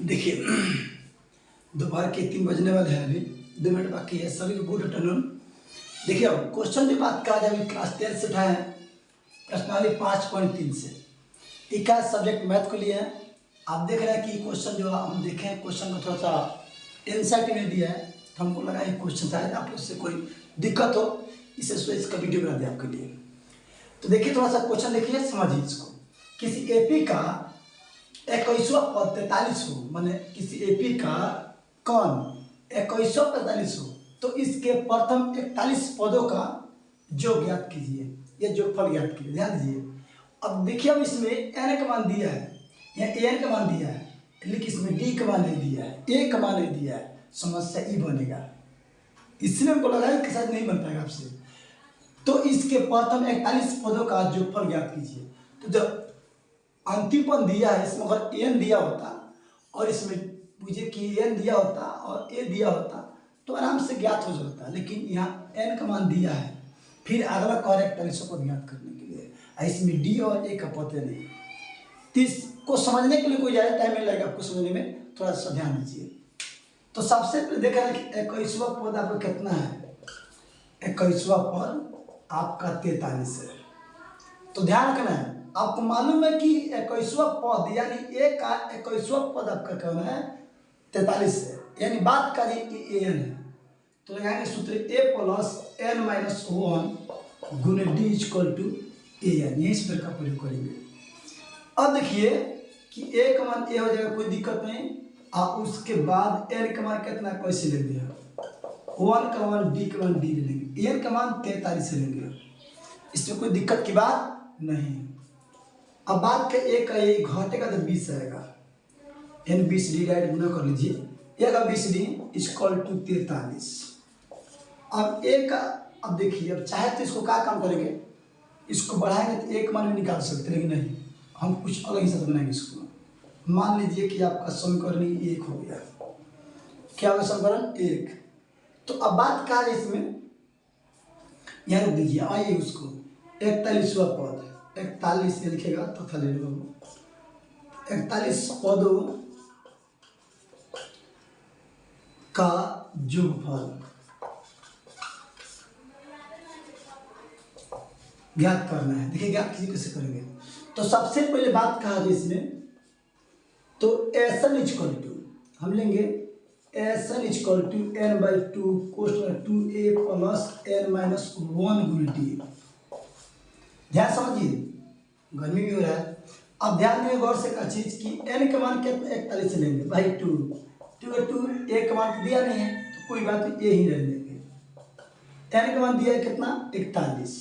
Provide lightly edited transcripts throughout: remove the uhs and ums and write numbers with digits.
देखिए, दोपहर के 3 बजने वाले हैं। अभी 2 मिनट बाकी है। सभी को गुड आफ्टरनून। देखिए, अब क्वेश्चन जो बात का अभी क्लास 10 से उठाए हैं, प्रश्नावली 5.3 से। इक्का सब्जेक्ट मैथ को लिए हैं। आप देख रहे हैं कि क्वेश्चन जो हम देखें, क्वेश्चन को थोड़ा सा इंसाइट में दिया है, तो हमको लगा ये क्वेश्चन शायद आप लोग से कोई दिक्कत हो, इसे इसका वीडियो बना दिया आपके लिए। तो देखिए, थोड़ा सा क्वेश्चन देखिए, समझिए इसको। किसी एपी का 21वां पद 43 हो, माने किसी एपी का कौन 21वां 43 हो, तो इसके प्रथम 41 पदों का योग ज्ञात कीजिए, या योगफल ज्ञात कीजिए। ध्यान दीजिए। अब देखिए, अब इसमें n का मान दिया है या an का मान दिया है, लेकिन इसमें d का मान नहीं दिया है, a का मान नहीं दिया है। समस्या ई बनेगा, इसलिए हमको लगा कि शायद नहीं बन पाएगा आपसे। तो इसके प्रथम 41 पदों का योगफल ज्ञात कीजिए। तो जब अंतिम पद दिया है, इसमें अगर n दिया होता और इसमें मुझे कि n दिया होता और a दिया होता तो आराम से ज्ञात हो जाता, लेकिन यहाँ n का मान दिया है। फिर अगला करेक्ट को ज्ञात करने के लिए इसमें d और a का पता नहीं। तो इसको समझने के लिए कोई ज़्यादा टाइम नहीं लगेगा आपको समझने में, थोड़ा सा ध्यान दीजिए। तो सबसे पहले देखा है कि 21वां पद आपका कितना है। 21वां पद आपका 43 है। तो ध्यान रखना है, आपको मालूम है कि 21वां पद यानी a का 21वां पद आपका कौन है, 43 है, यानी बात करिए कि an है। तो लगाएंगे सूत्र a प्लस n माइनस 1 गुने d इक्वल टू an, यही सूत्र का प्रयोग करेंगे। अब देखिए कि a का मान a हो जाएगा, कोई दिक्कत नहीं। और उसके बाद n का मान कितना कैसे लेंगे, 1 का मान d का मान d ले लेंगे, n का मान 43 लेंगे, इसमें कोई दिक्कत की बात नहीं। अब बात का a का ये घटेगा तो 20 आएगा, n 20 d डायरेक्ट गुना कर लीजिए, a का 20 d इक्वल टू 43। अब a का, अब देखिए, अब चाहे तो इसको क्या काम करेंगे, इसको बढ़ाएंगे तो एक मान भी निकाल सकते, लेकिन नहीं, हम कुछ अलग हिसाब से बनाएंगे इसको। मान लीजिए कि आपका समीकरण 1 हो गया, क्या होगा समीकरण 1। तो अब बात क्या है इसमें, यहाँ रख दीजिए, आइए उसको 41वां पद 41 लिखेगा तो था ले लो 41 पदों का योगफल ज्ञात करना है। देखिए ज्ञात कैसे करेंगे। तो सबसे पहले बात कहा जाए इसमें, तो एसन इक्वल टू हम लेंगे एसन इक्वल टू n/2 कोष्ठ 2a प्लस n माइनस 1 गुणे टी। ध्यान समझिए, गर्मी भी हो रहा है। अब ध्यान देंगे गौर से का चीज की n का मान कितना 41 लेंगे भाई 2 a का मान दिया नहीं है तो कोई बात नहीं, a ही ले लेंगे। n का मान दिया है कितना 41,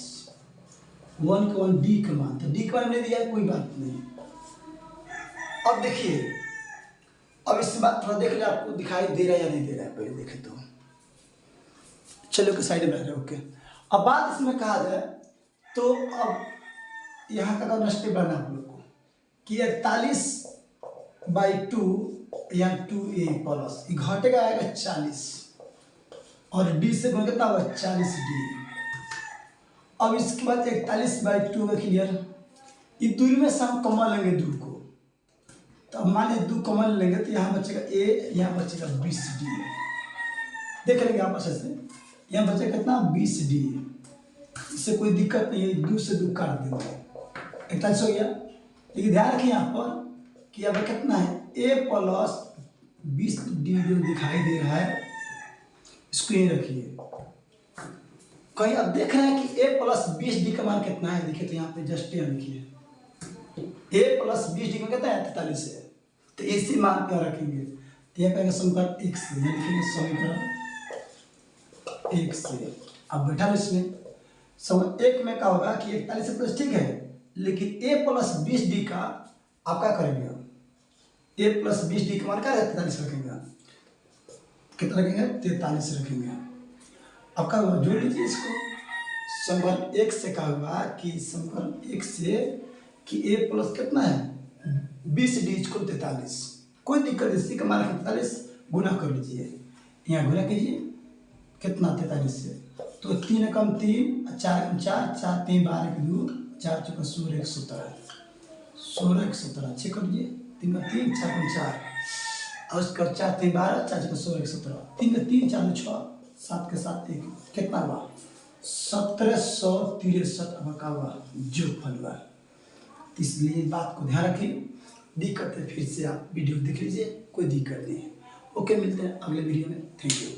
1 का मान d का मान, तो d का मान नहीं दिया है कोई बात नहीं। अब देखिए, अब इस बात थोड़ा देख ले, आपको दिखाई दे रहा है या नहीं दे रहा है, पहले देखे तो चलो के साइड में रह रहे। ओके, अब बात इसमें कहा जाए तो अब यहाँ का नष्ट बनाना आप लोग को कि 41/2 या 2a प्लस घटेगा आएगा 40 और d से गुणा कितना होगा 40d। अब इसके बाद 41/2 में क्लियर, ये दूरी में से हम कॉमन लेंगे 2 को, तो अब मान लीजिए 2 कॉमन लेंगे तो यहाँ बचेगा a, यहाँ बचेगा 20d। देख लेंगे आप अच्छे से, यहाँ बचेगा कितना 20d, इससे कोई दिक्कत नहीं है, 2 से 2 काट देंगे 41 हो गया। लेकिन ध्यान रखिए यहाँ पर कि अब कितना है a प्लस 20d जो दिखाई दे रहा है, इसको यही रखिए कहीं। अब देख रहे हैं कि a प्लस 20d का मान कितना है, देखिए तो यहाँ पे जस्ट यहाँ लिखिए a प्लस 20d का कितना है 43 है, तो इसी मान पर रखेंगे। तो यह कहेंगे समीकरण 1 से, ये लिखेंगे समीकरण 1 से। अब बैठा इसमें समीकरण 1 में क्या होगा कि 41 प्लस ठीक है, लेकिन a प्लस 20d का आप क्या करेंगे, a प्लस 20d का मान क्या है 43 रखेंगे, कितना रखेंगे 43 रखेंगे। अब क्या होगा, जोड़ लीजिए इसको, समीकरण 1 से क्या होगा कि समीकरण 1 से कि a प्लस कितना है 20d इक्वल 43, कोई दिक्कत, इसी का मान 43 गुना कर लीजिए, यहाँ गुना कीजिए कितना 43 से, तो 3 कम 3 4 कम 4 4 3 12 के 2 4 चौका 16 1 17 16 1 17 छः कर लीजिए, 3 का 3 4 कम 4 और उसका 4 3 12, 4 4 16 17, 3 का 3 4 6, 7 के साथ 1, कितना हुआ 1763 अब का हुआ जो फल हुआ। तो इसलिए बात को ध्यान रखिए, दिक्कत है फिर से आप वीडियो देख लीजिए, कोई दिक्कत नहीं है। ओके, मिलते हैं अगले वीडियो में, थैंक यू।